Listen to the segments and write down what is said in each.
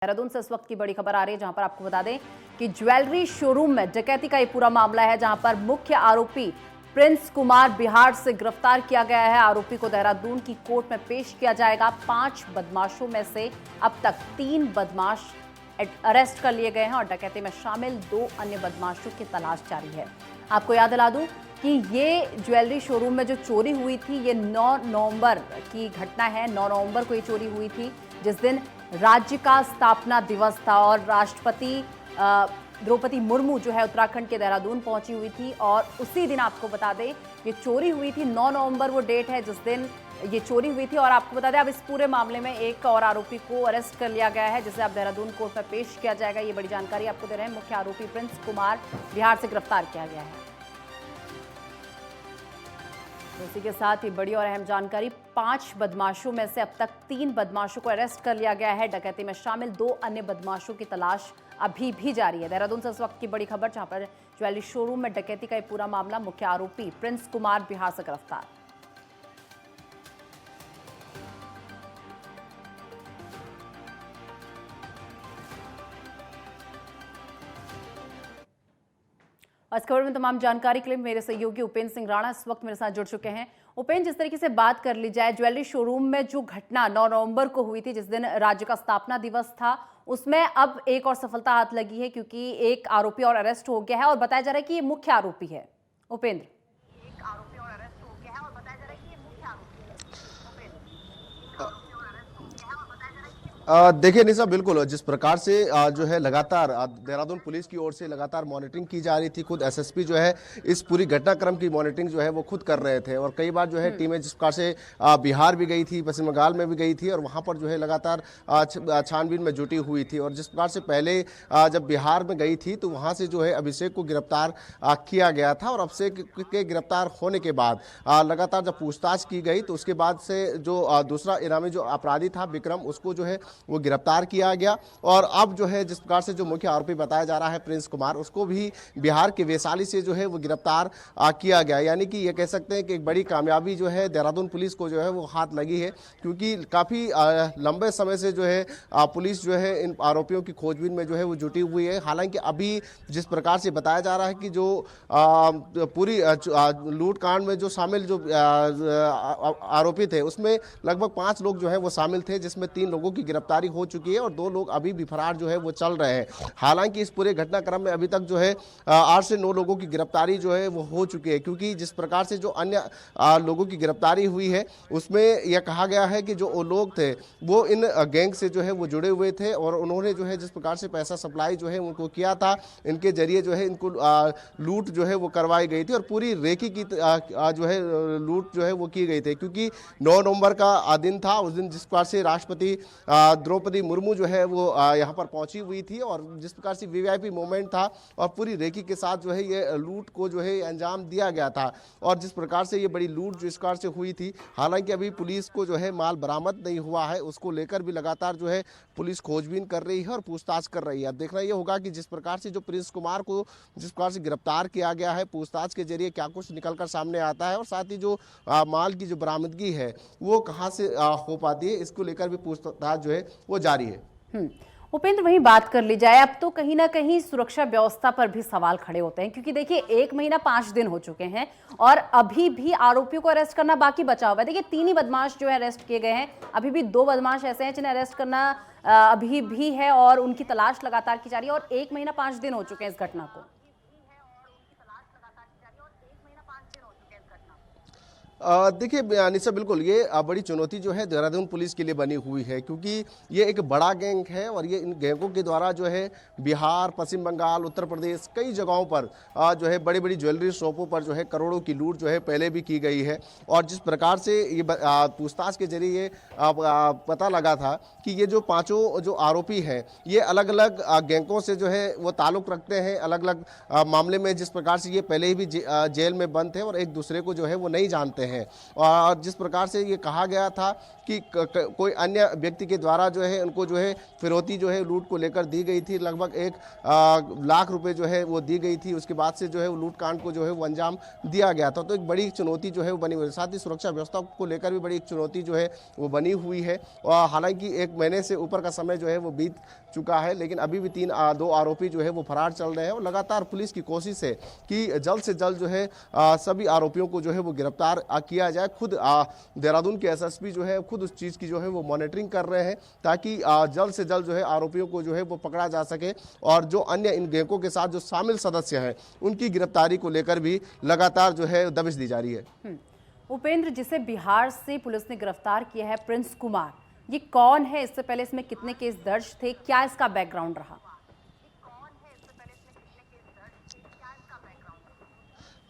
देहरादून से इस वक्त की बड़ी खबर आ रही है, जहां पर आपको बता दें कि ज्वेलरी शोरूम में डकैती का ये पूरा मामला है, जहां पर मुख्य आरोपी प्रिंस कुमार बिहार से गिरफ्तार किया गया है। आरोपी को देहरादून की कोर्ट में पेश किया जाएगा। 5 बदमाशों में से अब तक 3 बदमाश अरेस्ट कर लिए गए हैं और डकैती में शामिल 2 अन्य बदमाशों की तलाश जारी है। आपको याद दिला दूं कि ये ज्वेलरी शोरूम में जो चोरी हुई थी, ये 9 नवंबर की घटना है। 9 नवंबर को ये चोरी हुई थी, जिस दिन राज्य का स्थापना दिवस था और राष्ट्रपति द्रौपदी मुर्मू जो है उत्तराखंड के देहरादून पहुंची हुई थी। और उसी दिन आपको बता दें ये चोरी हुई थी। 9 नवंबर वो डेट है जिस दिन ये चोरी हुई थी। और आपको बता दें अब इस पूरे मामले में एक और आरोपी को अरेस्ट कर लिया गया है, जिसे अब देहरादून कोर्ट में पेश किया जाएगा। ये बड़ी जानकारी आपको दे रहे हैं। मुख्य आरोपी प्रिंस कुमार बिहार से गिरफ्तार किया गया है। इसी के साथ ही बड़ी और अहम जानकारी, 5 बदमाशों में से अब तक 3 बदमाशों को अरेस्ट कर लिया गया है। डकैती में शामिल 2 अन्य बदमाशों की तलाश अभी भी जारी है। देहरादून से इस वक्त की बड़ी खबर, जहां पर ज्वेलरी शोरूम में डकैती का ये पूरा मामला, मुख्य आरोपी प्रिंस कुमार बिहार से गिरफ्तार। इस खबर में तमाम जानकारी के लिए मेरे सहयोगी उपेंद्र सिंह राणा इस वक्त मेरे साथ जुड़ चुके हैं। उपेंद्र, जिस तरीके से बात कर ली जाए, ज्वेलरी शोरूम में जो घटना 9 नवंबर को हुई थी, जिस दिन राज्य का स्थापना दिवस था, उसमें अब एक और सफलता हाथ लगी है क्योंकि एक आरोपी और अरेस्ट हो गया है और बताया जा रहा है कि ये मुख्य आरोपी है। उपेंद्र, देखिए निशा, बिल्कुल जिस प्रकार से जो है लगातार देहरादून पुलिस की ओर से लगातार मॉनिटरिंग की जा रही थी। खुद एसएसपी जो है इस पूरी घटनाक्रम की मॉनिटरिंग जो है वो खुद कर रहे थे और कई बार जो है टीमें जिस प्रकार से बिहार भी गई थी, पश्चिम बंगाल में भी गई थी और वहां पर जो है लगातार छानबीन में जुटी हुई थी। और जिस प्रकार से पहले जब बिहार में गई थी तो वहां से जो है अभिषेक को गिरफ्तार किया गया था और अभिषेक के गिरफ्तार होने के बाद लगातार जब पूछताछ की गई तो उसके बाद से जो दूसरा इनामी जो अपराधी था विक्रम, उसको जो है वो गिरफ्तार किया गया। और अब जो है जिस प्रकार से जो मुख्य आरोपी बताया जा रहा है प्रिंस कुमार, उसको भी बिहार के वैशाली से जो है वो गिरफ्तार किया गया। यानी कि ये कह सकते हैं कि एक बड़ी कामयाबी जो है देहरादून पुलिस को जो है वो हाथ लगी है, क्योंकि काफ़ी लंबे समय से जो है पुलिस जो है इन आरोपियों की खोजबीन में जो है वो जुटी हुई है। हालांकि अभी जिस प्रकार से बताया जा रहा है कि जो पूरी लूट कांड में जो शामिल जो आरोपी थे उसमें लगभग 5 लोग जो है वो शामिल थे, जिसमें 3 लोगों की गिरफ्तारी हो चुकी है और 2 लोग अभी भी फरार जो है वो चल रहे हैं। हालांकि इस पूरे घटनाक्रम में अभी तक जो है 8 से 9 लोगों की गिरफ्तारी जो है वो हो चुकी है, क्योंकि जिस प्रकार से जो अन्य लोगों की गिरफ्तारी हुई है उसमें यह कहा गया है कि जो लोग थे वो इन गैंग से जो है वो जुड़े हुए थे और उन्होंने जो है जिस प्रकार से पैसा सप्लाई जो है उनको किया था, इनके जरिए जो है इनको लूट जो है वो करवाई गई थी और पूरी रेकी की जो है लूट जो है वो की गई थी। क्योंकि 9 नवंबर का दिन था, उस दिन जिस प्रकार से राष्ट्रपति द्रौपदी मुर्मू जो है वो यहाँ पर पहुंची हुई थी और जिस प्रकार से वीवीआईपी मोमेंट था और पूरी रेकी के साथ जो है ये लूट को जो है अंजाम दिया गया था। और जिस प्रकार से ये बड़ी लूट जो इस प्रकार से हुई थी, हालांकि अभी पुलिस को जो है माल बरामद नहीं हुआ है, उसको लेकर भी लगातार जो है पुलिस खोजबीन कर रही है और पूछताछ कर रही है। अब देखना ये होगा कि जिस प्रकार से जो प्रिंस कुमार को जिस प्रकार से गिरफ्तार किया गया है, पूछताछ के जरिए क्या कुछ निकल कर सामने आता है और साथ ही जो माल की जो बरामदगी है वो कहाँ से हो पाती है, इसको लेकर भी पूछताछ जो है वो जारी है। उपेंद्र, वहीं बात कर ली जाए, अब तो कहीं ना कहीं सुरक्षा व्यवस्था पर भी सवाल खड़े होते हैं, क्योंकि देखिए 1 महीना 5 दिन हो चुके हैं और अभी भी आरोपियों को अरेस्ट करना बाकी बचा हुआ है। देखिए 3 ही बदमाश जो है अरेस्ट किए गए हैं, अभी भी 2 बदमाश ऐसे हैं जिन्हें अरेस्ट करना अभी भी है और उनकी तलाश लगातार की जा रही है और 1 महीना 5 दिन हो चुके हैं इस घटना को। देखिए निशा, बिल्कुल ये बड़ी चुनौती जो है देहरादून पुलिस के लिए बनी हुई है, क्योंकि ये एक बड़ा गैंग है और ये इन गैंगों के द्वारा जो है बिहार, पश्चिम बंगाल, उत्तर प्रदेश कई जगहों पर जो है बड़ी बड़ी ज्वेलरी शॉपों पर जो है करोड़ों की लूट जो है पहले भी की गई है। और जिस प्रकार से ये पूछताछ के जरिए ये पता लगा था कि ये जो 5 जो आरोपी हैं ये अलग अलग गैंगों से जो है वो ताल्लुक़ रखते हैं, अलग अलग मामले में। जिस प्रकार से ये पहले ही भी जेल में बंद थे और एक दूसरे को जो है वो नहीं जानते हैं। हैं। और जिस प्रकार से ये कहा गया था कि कोई अन्य व्यक्ति के द्वारा जो है उनको जो है फिरौती जो है लूट को लेकर दी गई थी, लगभग 1 लाख रुपए जो है वो दी गई थी। उसके बाद से जो है वो लूट कांड को जो है वो अंजाम दिया गया था। तो एक बड़ी चुनौती जो है वो बनी हुई है। साथ ही सुरक्षा व्यवस्था को लेकर भी बड़ी एक चुनौती जो है वो बनी हुई है। और हालांकि 1 महीने से ऊपर का समय जो है वो बीत चुका है, लेकिन अभी भी 2 आरोपी जो है वो फरार चल रहे हैं। और लगातार पुलिस की कोशिश है कि जल्द से जल्द जो है सभी आरोपियों को जो है वो गिरफ्तार किया जाए। खुद देहरादून के एसएसपी जो है खुद उस चीज़ की जो है वो मॉनिटरिंग कर रहे हैं, ताकि जल्द से जल्द जो है आरोपियों को जो है वो पकड़ा जा सके। और जो अन्य इन गैंगों के साथ जो शामिल सदस्य हैं उनकी गिरफ्तारी को लेकर भी लगातार जो है दबिश दी जा रही है। उपेंद्र, जिसे बिहार से पुलिस ने गिरफ्तार किया है, प्रिंस कुमार, ये कौन है? इससे पहले इसमें कितने केस दर्ज थे? क्या इसका बैकग्राउंड रहा?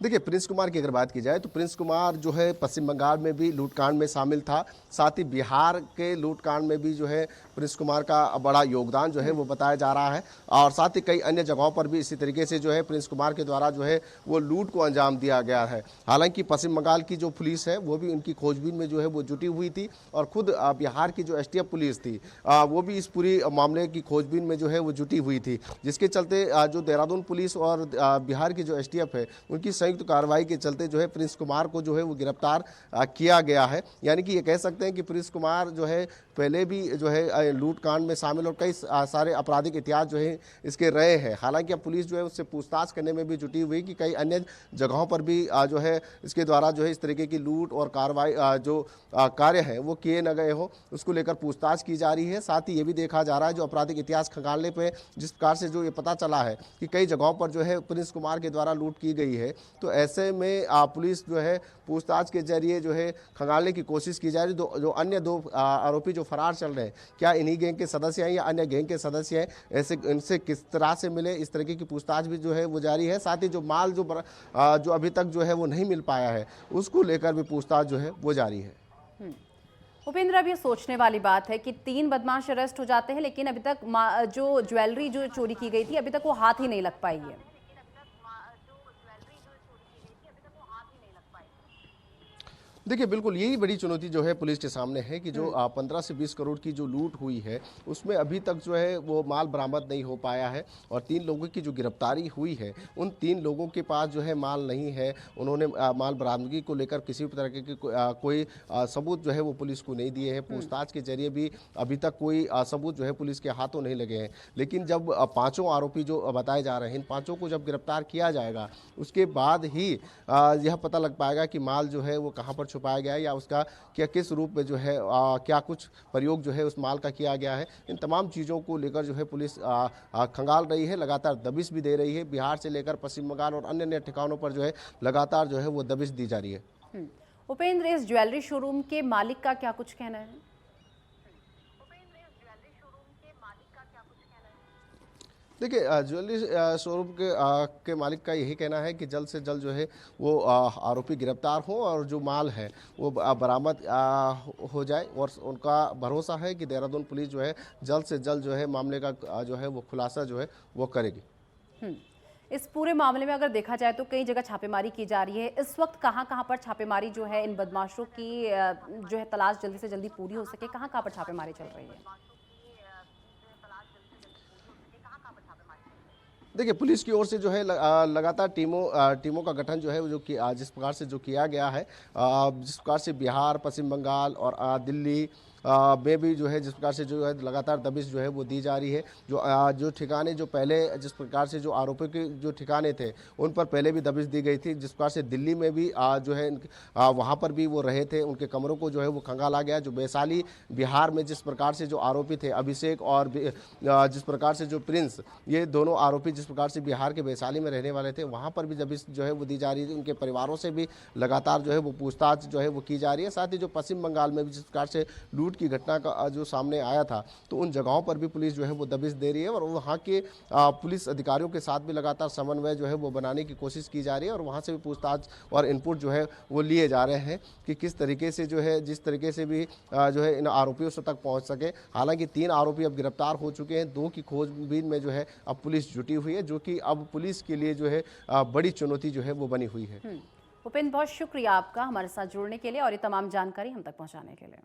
देखिए, प्रिंस कुमार की अगर बात की जाए तो प्रिंस कुमार जो है पश्चिम बंगाल में भी लूटकांड में शामिल था। साथ ही बिहार के लूटकांड में भी जो है प्रिंस कुमार का बड़ा योगदान जो है वो बताया जा रहा है। और साथ ही कई अन्य जगहों पर भी इसी तरीके से जो है प्रिंस कुमार के द्वारा जो है वो लूट को अंजाम दिया गया है। हालांकि पश्चिम बंगाल की जो पुलिस है वो भी उनकी खोजबीन में जो है वो जुटी हुई थी। और खुद बिहार की जो एसटीएफ पुलिस थी वो भी इस पूरी मामले की खोजबीन में जो है वो जुटी हुई थी। जिसके चलते जो देहरादून पुलिस और बिहार की जो एसटीएफ है उनकी संयुक्त कार्रवाई के चलते जो है प्रिंस कुमार को जो है वो गिरफ्तार किया गया है। यानी कि ये कह सकते हैं कि प्रिंस कुमार जो है पहले भी जो है लूट कांड में शामिल और कई सारे आपराधिक इतिहास जो है इसके रहे हैं। हालांकि अब पुलिस जो है उससे पूछताछ करने में भी जुटी हुई कि कई अन्य जगहों पर भी जो है इसके द्वारा जो है इस तरीके की लूट और कार्रवाई जो कार्य है वो किए न गए हो, उसको लेकर पूछताछ की जा रही है। साथ ही ये भी देखा जा रहा है जो आपराधिक इतिहास खंगालने पे जिस प्रकार से जो ये पता चला है कि कई जगहों पर जो है प्रिंस कुमार के द्वारा लूट की गई है, तो ऐसे में पुलिस जो है पूछताछ के जरिए जो है खंगालने की कोशिश की जा रही है। जो अन्य 2 आरोपी जो फरार चल रहे हैं, क्या इन्हीं गैंग के सदस्य हैं या अन्य गैंग के सदस्य हैं, ऐसे इनसे किस तरह से मिले, इस तरीके की पूछताछ भी जो है वो जारी है। साथ ही जो माल जो अभी तक जो है वो नहीं मिल पाया है उसको लेकर भी पूछताछ जो है वो जारी है। उपेंद्र, अब ये सोचने वाली बात है कि 3 बदमाश अरेस्ट हो जाते हैं, लेकिन अभी तक जो ज्वेलरी जो चोरी की गई थी अभी तक वो हाथ ही नहीं लग पाई है। देखिए, बिल्कुल यही बड़ी चुनौती जो है पुलिस के सामने है कि जो 15 से 20 करोड़ की जो लूट हुई है उसमें अभी तक जो है वो माल बरामद नहीं हो पाया है। और 3 लोगों की जो गिरफ्तारी हुई है उन 3 लोगों के पास जो है माल नहीं है। उन्होंने माल बरामदगी को लेकर किसी भी तरह के कोई सबूत जो है वो पुलिस को नहीं दिए हैं। पूछताछ के जरिए भी अभी तक कोई सबूत जो है पुलिस के हाथों नहीं लगे हैं। लेकिन जब 5 आरोपी जो बताए जा रहे हैं, इन 5 को जब गिरफ्तार किया जाएगा उसके बाद ही यह पता लग पाएगा कि माल जो है वो कहाँ पर छुपाया गया है या उसका क्या किस रूप में जो है क्या कुछ प्रयोग जो है उस माल का किया गया है। इन तमाम चीज़ों को लेकर जो है पुलिस खंगाल रही है, लगातार दबिश भी दे रही है। बिहार से लेकर पश्चिम बंगाल और अन्य अन्य ठिकानों पर जो है लगातार जो है वो दबिश दी जा रही है। उपेंद्र, इस ज्वेलरी शोरूम के मालिक का क्या कुछ कहना है? देखिए, ज्वेलरी शोरूम के मालिक का यही कहना है कि जल्द से जल्द जो है वो आरोपी गिरफ्तार हो और जो माल है वो बरामद हो जाए। और उनका भरोसा है कि देहरादून पुलिस जो है जल्द से जल्द जो है मामले का जो है वो खुलासा जो है वो करेगी। इस पूरे मामले में अगर देखा जाए तो कई जगह छापेमारी की जा रही है। इस वक्त कहां पर छापेमारी जो है इन बदमाशों की जो है तलाश जल्दी से जल्दी पूरी हो सके, कहां पर छापेमारी चल रही है? देखिए, पुलिस की ओर से जो है लगातार टीमों का गठन जो है जो कि जिस प्रकार से जो किया गया है, जिस प्रकार से बिहार, पश्चिम बंगाल और दिल्ली में भी जो है जिस प्रकार से जो है लगातार दबिश जो है वो दी जा रही है। जो ठिकाने जो पहले जिस प्रकार से जो आरोपियों के जो ठिकाने थे उन पर पहले भी दबिश दी गई थी। जिस प्रकार से दिल्ली में भी जो है वहाँ पर भी वो रहे थे, उनके कमरों को जो है वो खंगाला गया। जो वैशाली बिहार में जिस प्रकार से जो आरोपी थे अभिषेक और जिस प्रकार से जो प्रिंस, ये दोनों आरोपी जिस प्रकार से बिहार के वैशाली में रहने वाले थे, वहाँ पर भी दबिश जो है वो दी जा रही है। उनके परिवारों से भी लगातार जो है वो पूछताछ जो है वो की जा रही है। साथ ही जो पश्चिम बंगाल में भी जिस प्रकार से लूट की घटना का जो सामने आया था, तो उन जगहों पर भी पुलिस जो है वो दबिश दे रही है। और वहाँ के पुलिस अधिकारियों के साथ भी लगातार समन्वय जो है वो बनाने की कोशिश की जा रही है। और वहाँ से भी पूछताछ और इनपुट जो है वो लिए जा रहे हैं कि किस तरीके से जो है जिस तरीके से भी जो है इन आरोपियों से तक पहुँच सके। हालांकि 3 आरोपी अब गिरफ्तार हो चुके हैं, 2 की खोजबीन में जो है अब पुलिस जुटी हुई है, जो कि अब पुलिस के लिए जो है बड़ी चुनौती जो है वो बनी हुई है। उपेंद्र, बहुत शुक्रिया आपका हमारे साथ जुड़ने के लिए और ये तमाम जानकारी हम तक पहुंचाने के लिए।